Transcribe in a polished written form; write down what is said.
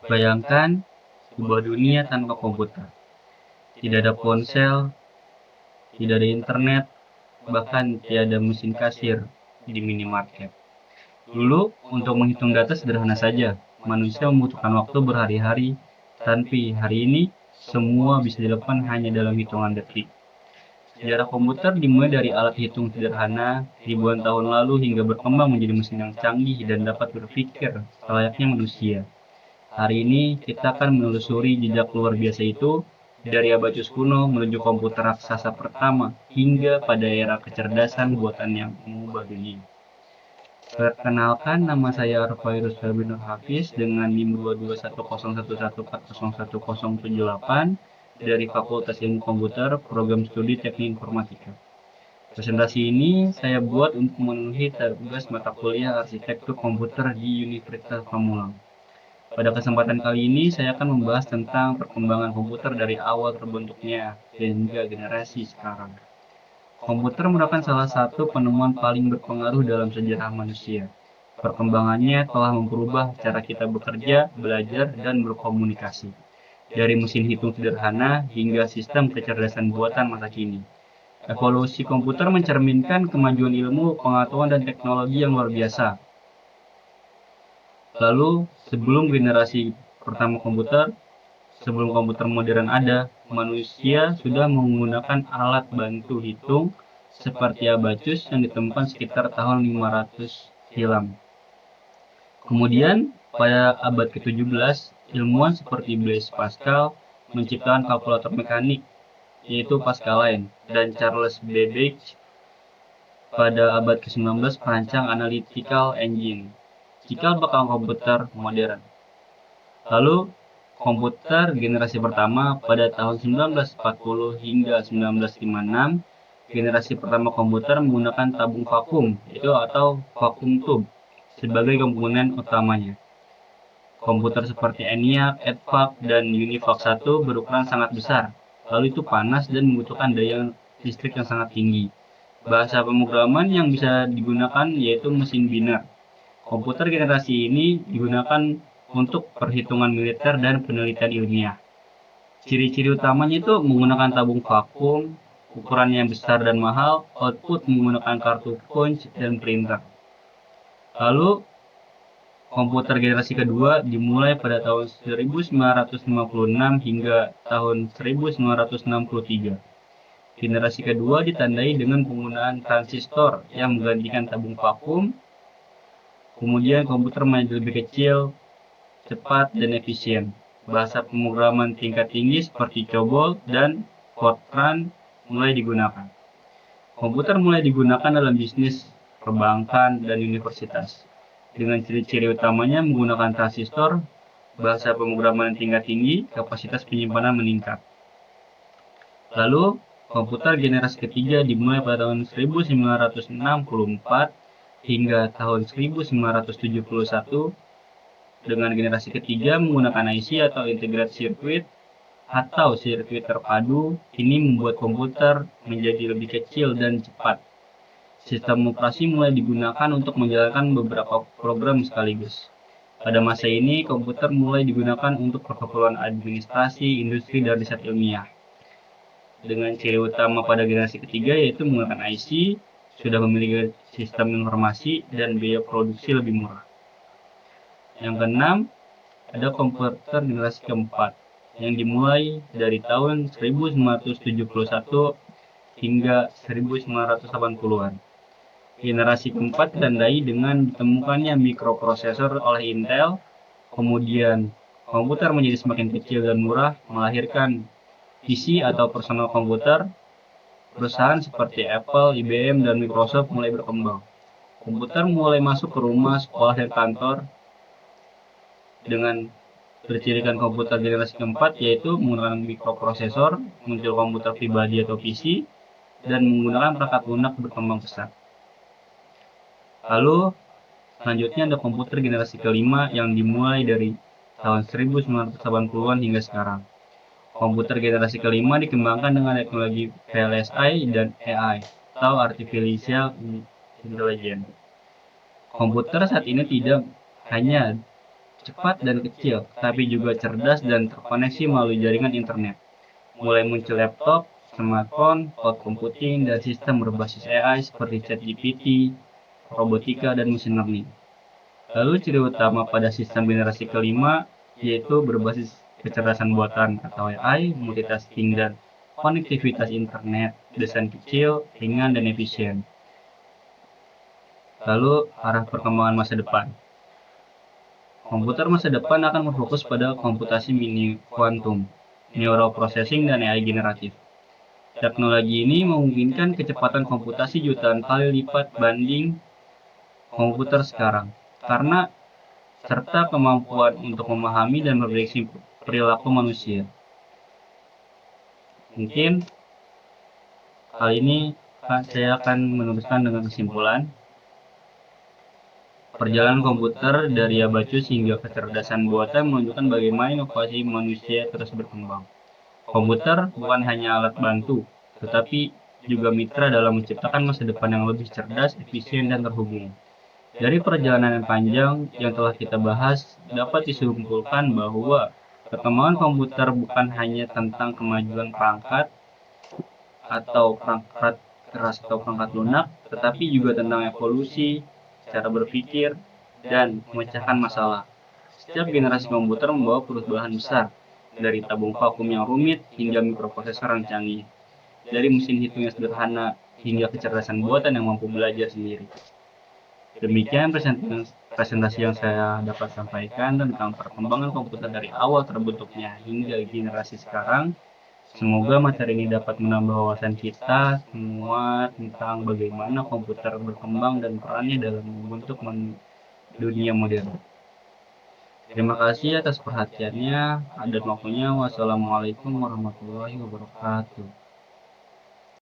Bayangkan sebuah dunia tanpa komputer. Tidak ada ponsel, tidak ada internet, bahkan tiada mesin kasir di minimarket. Dulu, untuk menghitung data sederhana saja, manusia membutuhkan waktu berhari-hari, tapi hari ini semua bisa dilakukan hanya dalam hitungan detik. Sejarah komputer dimulai dari alat hitung sederhana ribuan tahun lalu hingga berkembang menjadi mesin yang canggih dan dapat berpikir selayaknya manusia. Hari ini kita akan menelusuri jejak luar biasa itu dari abacus kuno menuju komputer raksasa pertama hingga pada era kecerdasan buatan yang mengubah dunia. Perkenalkan, nama saya Arfairus Febinur Hafiz dengan NIM 22101140178 dari Fakultas Ilmu Komputer, Program Studi Teknik Informatika. Presentasi ini saya buat untuk memenuhi tugas mata kuliah Arsitektur Komputer di Universitas Pamulang. Pada kesempatan kali ini, saya akan membahas tentang perkembangan komputer dari awal terbentuknya hingga generasi sekarang. Komputer merupakan salah satu penemuan paling berpengaruh dalam sejarah manusia. Perkembangannya telah memperubah cara kita bekerja, belajar, dan berkomunikasi. Dari mesin hitung sederhana hingga sistem kecerdasan buatan masa kini. Evolusi komputer mencerminkan kemajuan ilmu, pengetahuan, dan teknologi yang luar biasa. Lalu, sebelum generasi pertama komputer, sebelum komputer modern ada, manusia sudah menggunakan alat bantu hitung seperti abacus yang ditemukan sekitar tahun 500 silam. Kemudian, pada abad ke-17, ilmuwan seperti Blaise Pascal menciptakan kalkulator mekanik, yaitu Pascaline, dan Charles Babbage pada abad ke-19 merancang analytical engine, cikal bakal komputer modern. Lalu, komputer generasi pertama pada tahun 1940 hingga 1956, generasi pertama komputer menggunakan tabung vakum, atau vacuum tube, sebagai komponen utamanya. Komputer seperti ENIAC, EDVAC, dan UNIVAC 1 berukuran sangat besar, lalu itu panas dan membutuhkan daya listrik yang sangat tinggi. Bahasa pemrograman yang bisa digunakan yaitu mesin biner. Komputer generasi ini digunakan untuk perhitungan militer dan penelitian ilmiah. Ciri-ciri utamanya itu menggunakan tabung vakum, ukurannya yang besar dan mahal, output menggunakan kartu punch dan printer. Lalu, komputer generasi kedua dimulai pada tahun 1956 hingga tahun 1963. Generasi kedua ditandai dengan penggunaan transistor yang menggantikan tabung vakum. Kemudian komputer menjadi lebih kecil, cepat, dan efisien. Bahasa pemrograman tingkat tinggi seperti COBOL dan Fortran mulai digunakan. Komputer mulai digunakan dalam bisnis, perbankan, dan universitas. Dengan ciri-ciri utamanya menggunakan transistor, bahasa pemrograman tingkat tinggi, kapasitas penyimpanan meningkat. Lalu, komputer generasi ketiga dimulai pada tahun 1964 hingga tahun 1971. Dengan generasi ketiga menggunakan IC atau Integrated Circuit atau sirkuit terpadu, ini membuat komputer menjadi lebih kecil dan cepat. Sistem operasi mulai digunakan untuk menjalankan beberapa program sekaligus. Pada masa ini, komputer mulai digunakan untuk keperluan administrasi, industri, dan riset ilmiah. Dengan ciri utama pada generasi ketiga yaitu menggunakan IC, sudah memiliki sistem informasi, dan biaya produksi lebih murah. Yang keenam, ada komputer generasi keempat, yang dimulai dari tahun 1971 hingga 1980-an. Generasi keempat ditandai dengan ditemukannya mikroprosesor oleh Intel, kemudian komputer menjadi semakin kecil dan murah, melahirkan PC atau personal komputer. Perusahaan seperti Apple, IBM, dan Microsoft mulai berkembang. Komputer mulai masuk ke rumah, sekolah, dan kantor dengan bercirikan komputer generasi keempat, yaitu menggunakan mikroprosesor, muncul komputer pribadi atau PC, dan menggunakan perangkat lunak berkembang pesat. Lalu, selanjutnya ada komputer generasi kelima yang dimulai dari tahun 1980-an hingga sekarang. Komputer generasi kelima dikembangkan dengan teknologi VLSI dan AI, atau Artificial Intelligence. Komputer saat ini tidak hanya cepat dan kecil, tapi juga cerdas dan terkoneksi melalui jaringan internet. Mulai muncul laptop, smartphone, cloud computing, dan sistem berbasis AI seperti ChatGPT, robotika, dan mesin learning. Lalu ciri utama pada sistem generasi kelima yaitu berbasis kecerdasan buatan atau AI, multitasking, dan konektivitas internet, desain kecil, ringan, dan efisien. Lalu arah perkembangan masa depan. Komputer masa depan akan berfokus pada komputasi mini kuantum, neural processing, dan AI generatif. Teknologi ini memungkinkan kecepatan komputasi jutaan kali lipat banding komputer sekarang, karena serta kemampuan untuk memahami dan memprediksi perilaku manusia. Mungkin kali ini saya akan menuliskan dengan kesimpulan. Perjalanan komputer dari abacus hingga kecerdasan buatan menunjukkan bagaimana inovasi manusia terus berkembang. Komputer bukan hanya alat bantu, tetapi juga mitra dalam menciptakan masa depan yang lebih cerdas, efisien, dan terhubung. Dari perjalanan yang panjang yang telah kita bahas, dapat disimpulkan bahwa perkembangan komputer bukan hanya tentang kemajuan perangkat atau perangkat keras atau perangkat lunak, tetapi juga tentang evolusi, cara berpikir, dan memecahkan masalah. Setiap generasi komputer membawa perubahan besar, dari tabung vakum yang rumit hingga mikroprosesor yang canggih, dari mesin hitung yang sederhana hingga kecerdasan buatan yang mampu belajar sendiri. Demikian presentasi yang saya dapat sampaikan tentang perkembangan komputer dari awal terbentuknya hingga generasi sekarang. Semoga materi ini dapat menambah wawasan kita semua tentang bagaimana komputer berkembang dan perannya dalam membentuk dunia modern. Terima kasih atas perhatiannya dan waktunya. Wassalamualaikum warahmatullahi wabarakatuh.